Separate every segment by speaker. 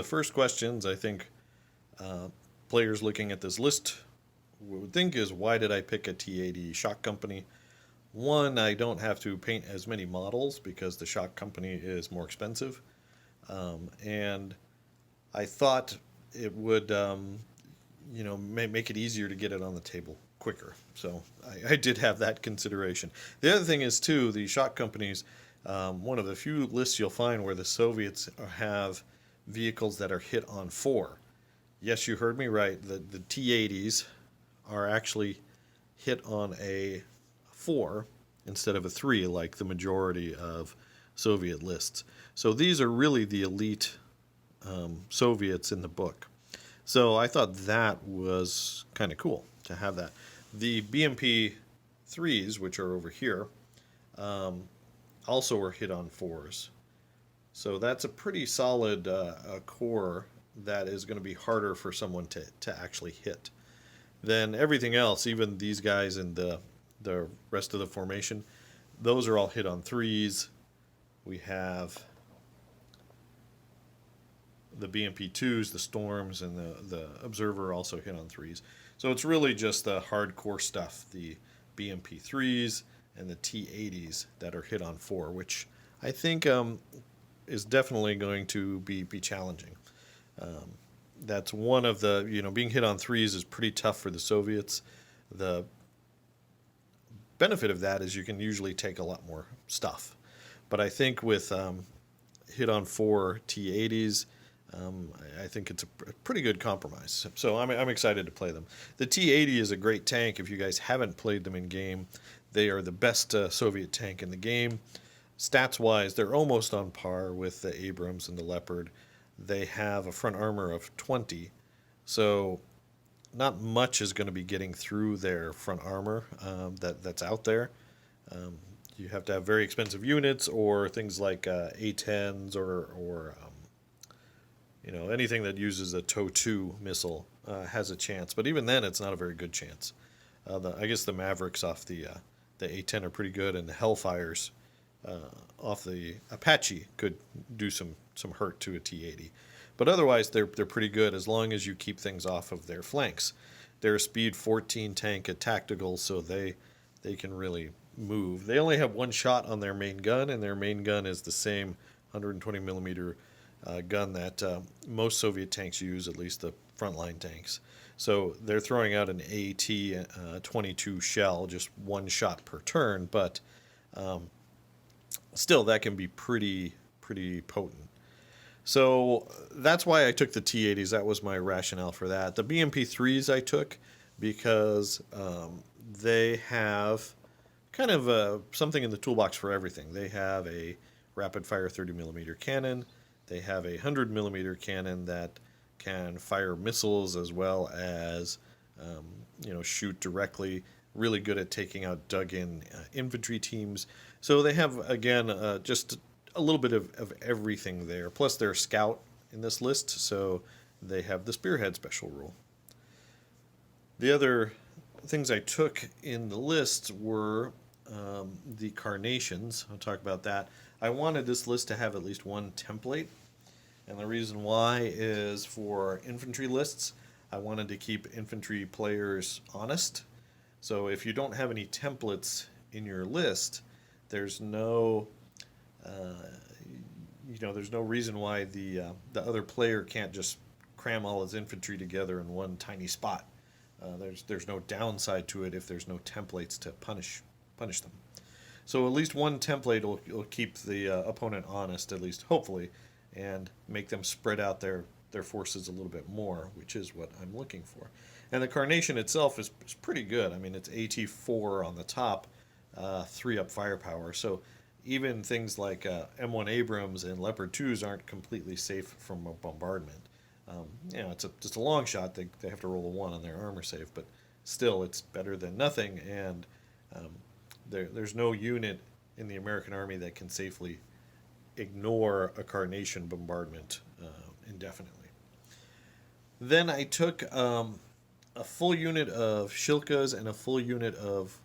Speaker 1: the first questions I think players looking at this list would think is, why did I pick a T-80 shock company? One, I don't have to paint as many models because the shock company is more expensive. And I thought it would, make it easier to get it on the table quicker. So I did have that consideration. The other thing is, too, the shock companies, one of the few lists you'll find where the Soviets have vehicles that are hit on 4. Yes, you heard me right. The T-80s are actually hit on a 4 instead of a 3 like the majority of Soviet lists. So these are really the elite Soviets in the book. So I thought that was kind of cool to have that. The BMP 3s, which are over here, also were hit on 4s. So that's a pretty solid core that is going to be harder for someone to actually hit. Then everything else, even these guys in the rest of the formation, those are all hit on 3s. We have the BMP2s, the Storms, and the Observer also hit on 3s. So it's really just the hardcore stuff, the BMP3s and the T-80s that are hit on 4, which I think is definitely going to be challenging. That's one of the, being hit on 3s is pretty tough for the Soviets. The benefit of that is you can usually take a lot more stuff. But I think with hit on 4 T-80s, I think it's a pretty good compromise. So I'm excited to play them. The T-80 is a great tank. If you guys haven't played them in game, they are the best Soviet tank in the game. Stats-wise, they're almost on par with the Abrams and the Leopard. They have a front armor of 20, so not much is going to be getting through their front armor that's out there. You have to have very expensive units or things like A-10s or anything that uses a TOW-2 missile has a chance. But even then, it's not a very good chance. I guess the Mavericks off the A-10 are pretty good, and the Hellfires off the Apache could do some hurt to a T-80. But otherwise, they're pretty good as long as you keep things off of their flanks. They're a speed 14 tank at tactical, so they can really move. They only have one shot on their main gun, and their main gun is the same 120 millimeter gun that most Soviet tanks use, at least the frontline tanks. So they're throwing out an AT-22 shell, just one shot per turn, but still that can be pretty potent. So that's why I took the T-80s. That was my rationale for that. The BMP-3s I took because they have kind of something in the toolbox for everything. They have a rapid-fire 30mm cannon. They have a 100mm cannon that can fire missiles as well as shoot directly. Really good at taking out dug-in infantry teams. So they have, again, just a little bit of everything there. Plus, they're a scout in this list, so they have the Spearhead special rule. The other things I took in the list were the Carnations. I'll talk about that. I wanted this list to have at least one template, and the reason why is for infantry lists, I wanted to keep infantry players honest. So if you don't have any templates in your list, there's no there's no reason why the other player can't just cram all his infantry together in one tiny spot. There's no downside to it if there's no templates to punish them. So at least one template will keep the opponent honest, at least hopefully, and make them spread out their forces a little bit more, which is what I'm looking for. And the Carnation itself is pretty good. I mean, it's AT-4 on the top, 3-up firepower. So even things like M1 Abrams and Leopard 2s aren't completely safe from a bombardment. It's just a long shot. They have to roll a 1 on their armor save, but still, it's better than nothing. And there's no unit in the American Army that can safely ignore a Carnation bombardment indefinitely. Then I took a full unit of Shilkas and a full unit of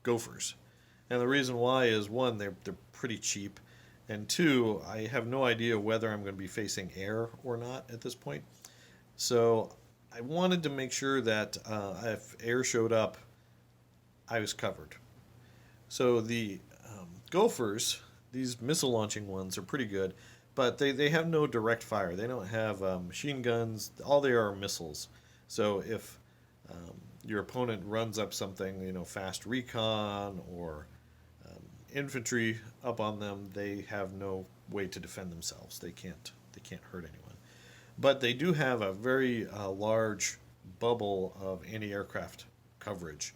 Speaker 1: Gophers. And the reason why is, one, they're pretty cheap, and two, I have no idea whether I'm going to be facing air or not at this point. So I wanted to make sure that if air showed up, I was covered. So the Gophers, these missile launching ones, are pretty good, but they have no direct fire. They don't have machine guns. All they are missiles. So if your opponent runs up something, fast recon or infantry up on them, they have no way to defend themselves. They can't hurt anyone. But they do have a very large bubble of anti-aircraft coverage,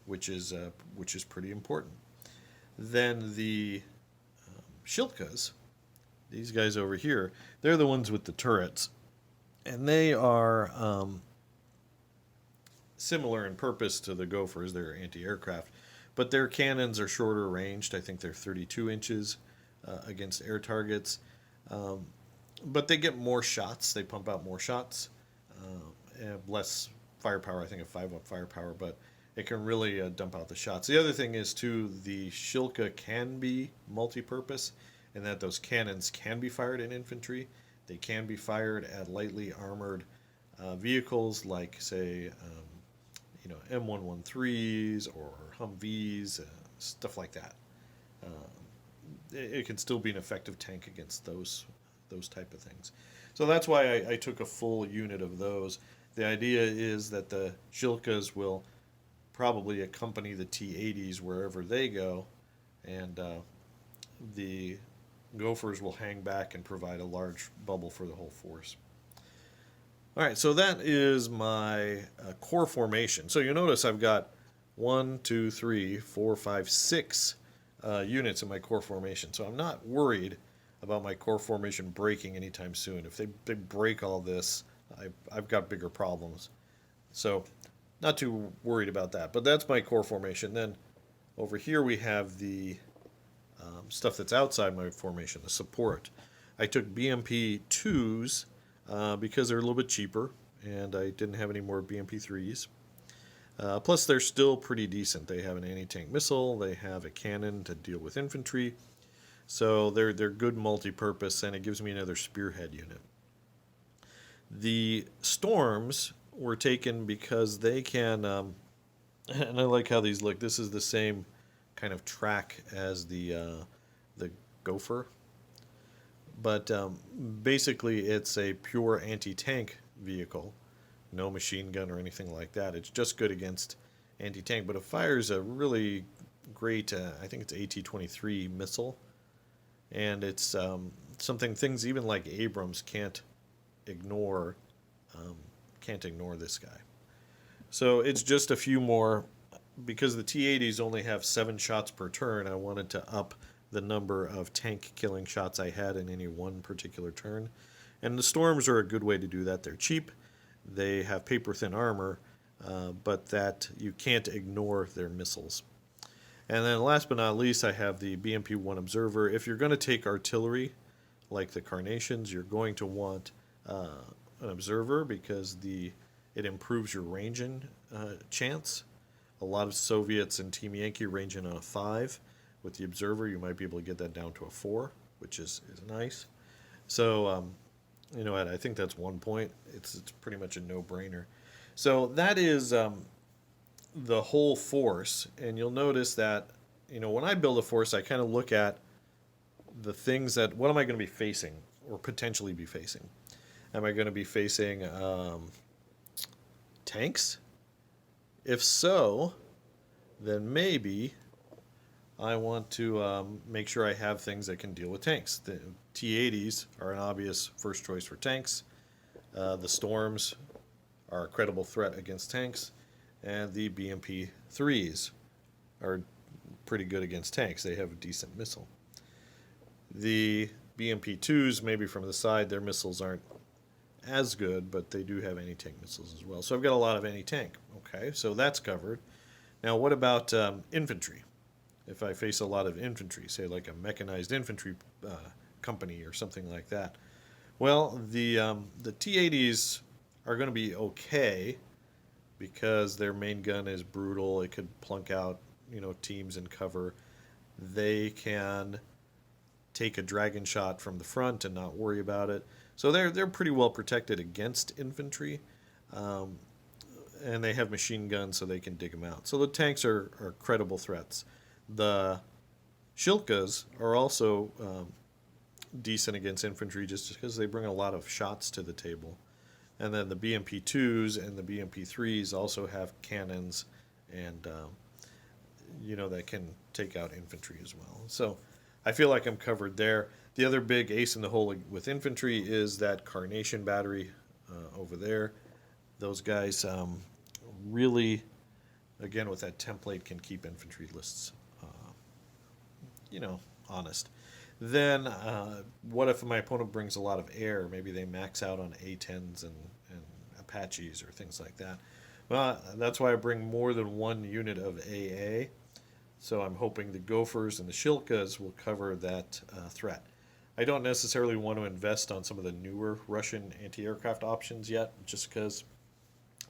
Speaker 1: which is pretty important. Then the Shilkas, these guys over here, they're the ones with the turrets, and they are similar in purpose to the Gophers. They're anti-aircraft, but their cannons are shorter ranged. I think they're 32 inches against air targets. But they get more shots. They pump out more shots. Less firepower. I think a 5-up firepower, but it can really dump out the shots. The other thing is, too, the Shilka can be multi-purpose in that those cannons can be fired in infantry. They can be fired at lightly armored vehicles like, say, M113s or Humvees, stuff like that. It can still be an effective tank against those type of things. So that's why I took a full unit of those. The idea is that the Shilkas will probably accompany the T-80s wherever they go, and the Gophers will hang back and provide a large bubble for the whole force. All right, so that is my core formation. So you notice I've got 1, 2, 3, 4, 5, 6 units in my core formation. So I'm not worried about my core formation breaking anytime soon. If they break all this, I've got bigger problems. So not too worried about that. But that's my core formation. Then over here we have the stuff that's outside my formation, the support. I took BMP 2s because they're a little bit cheaper, and I didn't have any more BMP 3s. Plus, they're still pretty decent. They have an anti-tank missile. They have a cannon to deal with infantry. So they're good multi-purpose, and it gives me another spearhead unit. The Storms were taken because they can, and I like how these look. This is the same kind of track as the Gopher, but basically it's a pure anti-tank vehicle, no machine gun or anything like that. It's just good against anti-tank, but it fires a really great, I think it's AT-23 missile, and it's something things even like Abrams can't ignore. Can't ignore this guy. So it's just a few more. Because the T-80s only have 7 shots per turn, I wanted to up the number of tank killing shots I had in any one particular turn. And the Storms are a good way to do that. They're cheap, they have paper thin armor, but that you can't ignore their missiles. And then last but not least, I have the BMP-1 Observer. If you're going to take artillery, like the Carnations, you're going to want an Observer because it improves your ranging chance. A lot of Soviets in Team Yankee range in on a 5. With the Observer, you might be able to get that down to a 4, which is nice. So, I think that's 1 point. It's pretty much a no-brainer. So that is the whole force, and you'll notice that, when I build a force, I kind of look at the things what am I going to be facing, or potentially be facing? Am I going to be facing tanks? If so, then maybe I want to make sure I have things that can deal with tanks. The T-80s are an obvious first choice for tanks. The Storms are a credible threat against tanks. And the BMP 3s are pretty good against tanks. They have a decent missile. The BMP 2s, maybe from the side, their missiles aren't as good, but they do have anti-tank missiles as well. So I've got a lot of anti-tank. Okay, so that's covered. Now, what about infantry? If I face a lot of infantry, say like a mechanized infantry company or something like that. Well, the T-80s are going to be okay because their main gun is brutal. It could plunk out, teams in cover. They can take a dragon shot from the front and not worry about it. So they're pretty well protected against infantry, and they have machine guns so they can dig them out. So the tanks are credible threats. The Shilkas are also decent against infantry just because they bring a lot of shots to the table. And then the BMP-2s and the BMP-3s also have cannons and, that can take out infantry as well. So I feel like I'm covered there. The other big ace in the hole with infantry is that Carnation battery over there. Those guys really, again, with that template, can keep infantry lists, honest. Then, what if my opponent brings a lot of air? Maybe they max out on A-10s and Apaches or things like that. Well, that's why I bring more than one unit of AA. So I'm hoping the Gophers and the Shilkas will cover that threat. I don't necessarily want to invest on some of the newer Russian anti-aircraft options yet, just because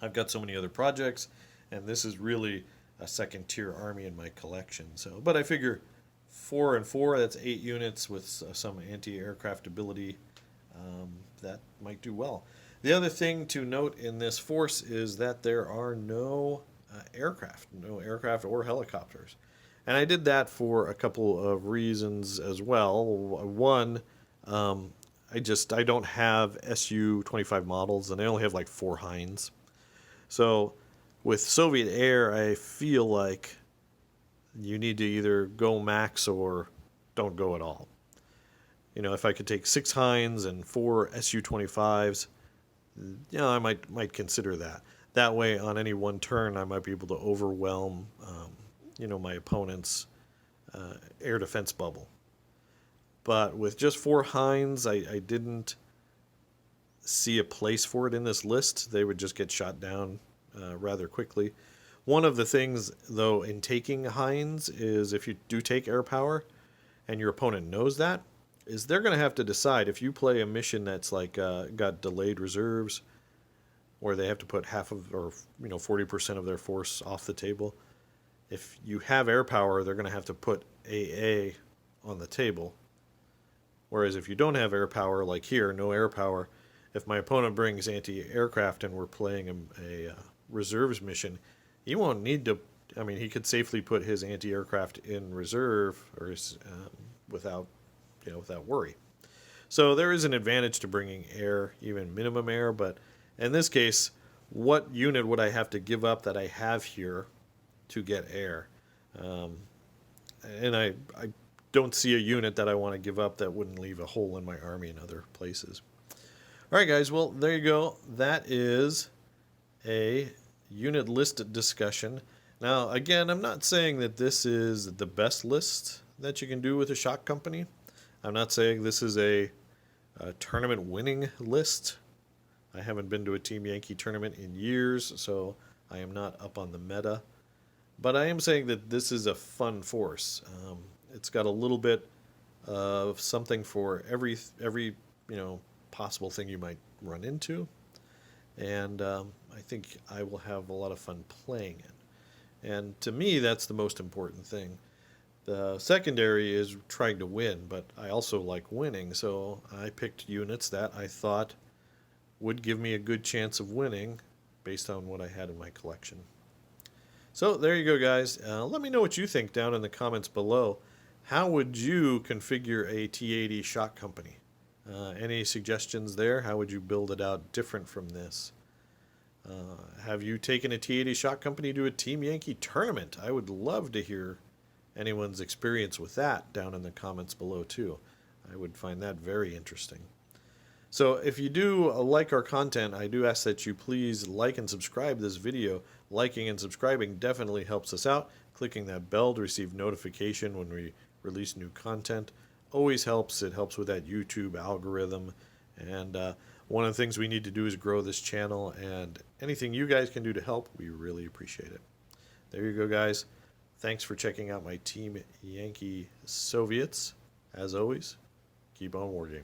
Speaker 1: I've got so many other projects, and this is really a second-tier army in my collection. So, but I figure 4 and 4, that's 8 units with some anti-aircraft ability. That might do well. The other thing to note in this force is that there are no aircraft or helicopters. And I did that for a couple of reasons as well. One, I don't have Su-25 models, and I only have like 4 Hinds. So with Soviet air, I feel like you need to either go max or don't go at all. If I could take 6 Hinds and 4 Su-25s, I might consider that. That way, on any one turn, I might be able to overwhelm, my opponent's air defense bubble. But with just 4 Hinds, I didn't see a place for it in this list. They would just get shot down rather quickly. One of the things, though, in taking Hinds is if you do take air power and your opponent knows that, is they're going to have to decide if you play a mission that's like got delayed reserves, or they have to put half of, or 40% of their force off the table. If you have air power, they're going to have to put AA on the table. Whereas if you don't have air power, like here, no air power, if my opponent brings anti-aircraft and we're playing a reserves mission, he won't need to. He could safely put his anti-aircraft in reserve or without worry. So there is an advantage to bringing air, even minimum air. But in this case, what unit would I have to give up that I have here to get air? And I don't see a unit that I want to give up that wouldn't leave a hole in my army in other places. All right, guys. Well, there you go. That is a unit list discussion. Now, again, I'm not saying that this is the best list that you can do with a shock company. I'm not saying this is a tournament winning list. I haven't been to a Team Yankee tournament in years, so I am not up on the meta. But I am saying that this is a fun force. It's got a little bit of something for every possible thing you might run into. And I think I will have a lot of fun playing it. And to me, that's the most important thing. The secondary is trying to win, but I also like winning, so I picked units that I thought would give me a good chance of winning based on what I had in my collection. So there you go, guys. Let me know what you think down in the comments below. How would you configure a T-80 shock company? Any suggestions there? How would you build it out different from this? Have you taken a T-80 shock company to a Team Yankee tournament? I would love to hear anyone's experience with that down in the comments below too. I would find that very interesting. So if you do like our content, I do ask that you please like and subscribe this video. Liking and subscribing definitely helps us out. Clicking that bell to receive notification when we release new content always helps. It helps with that YouTube algorithm. And one of the things we need to do is grow this channel, and anything you guys can do to help, we really appreciate it. There you go, guys. Thanks for checking out my Team Yankee Soviets. As always, keep on wargaming.